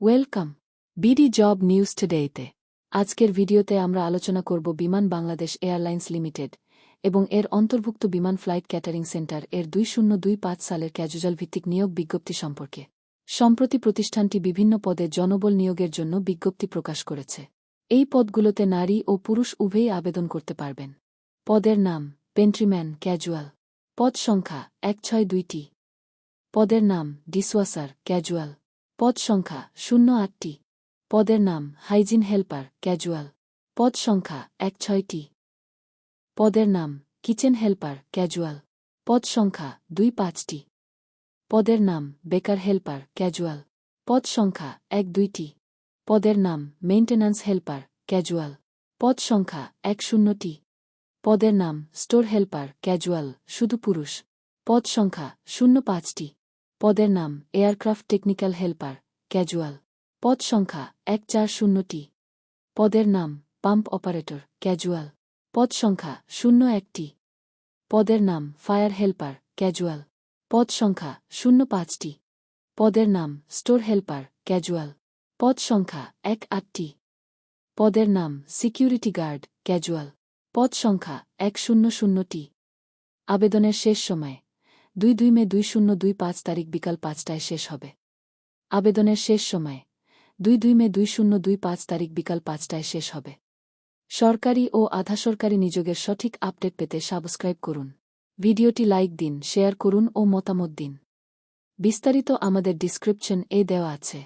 Welcome BD job news টুডেতে। আজকের ভিডিওতে আমরা আলোচনা করব বিমান বাংলাদেশ এয়ারলাইন্স লিমিটেড এবং এর অন্তর্ভুক্ত বিমান ফ্লাইট ক্যাটারিং সেন্টার এর 2025 সালের ক্যাজুয়াল ভিত্তিক নিয়োগ বিজ্ঞপ্তি সম্পর্কে। সম্প্রতি প্রতিষ্ঠানটি বিভিন্ন পদে জনবল নিয়োগের জন্য বিজ্ঞপ্তি প্রকাশ করেছে। এই পদগুলোতে নারী ও পুরুষ উভয়ই আবেদন করতে পারবেন। পদের নাম পেন্ট্রিম্যান ক্যাজুয়াল, পদ সংখ্যা 162টি। পদের নাম ডিসওয়াসার ক্যাজুয়াল, পদ সংখ্যা 08টি। পদের নাম হাইজিন হেল্পার ক্যাজুয়াল, পদ সংখ্যা 16টি। পদের নাম কিচেন হেল্পার ক্যাজুয়াল, পদ সংখ্যা 25টি। পদের নাম বেকার হেল্পার ক্যাজুয়াল, পদ সংখ্যা 12টি। পদের নাম মেইনটেন্যান্স হেল্পার ক্যাজুয়াল, পদ সংখ্যা 10টি। পদের নাম স্টোর হেল্পার ক্যাজুয়াল শুধু পুরুষ, পদ সংখ্যা 05টি। পদের নাম এয়ারক্রাফট টেকনিক্যাল হেল্পার ক্যাজুয়াল, পদ সংখ্যা 140টি। পদের নাম পাম্প অপারেটর ক্যাজুয়াল, পদ সংখ্যা 01টি। পদের নাম ফায়ার হেল্পার ক্যাজুয়াল, পদ সংখ্যা 05টি। পদের নাম স্টোর হেল্পার ক্যাজুয়াল, পদ সংখ্যা 18টি। পদের নাম সিকিউরিটি গার্ড ক্যাজুয়াল, পদ সংখ্যা 100টি। আবেদনের শেষ সময় 2 মে 2025 তারিখ বিকাল 5টায় শেষ হবে। আবেদনের শেষ সময় 2 মে 2025 তারিখ বিকাল 5টায় শেষ হবে। সরকারি ও আধা সরকারি নিযোগের সঠিক আপডেট পেতে সাবস্ক্রাইব করুন। ভিডিওটি লাইক দিন, শেয়ার করুন ও মতামত দিন। বিস্তারিত আমাদের ডিসক্রিপশন এ দেওয়া আছে।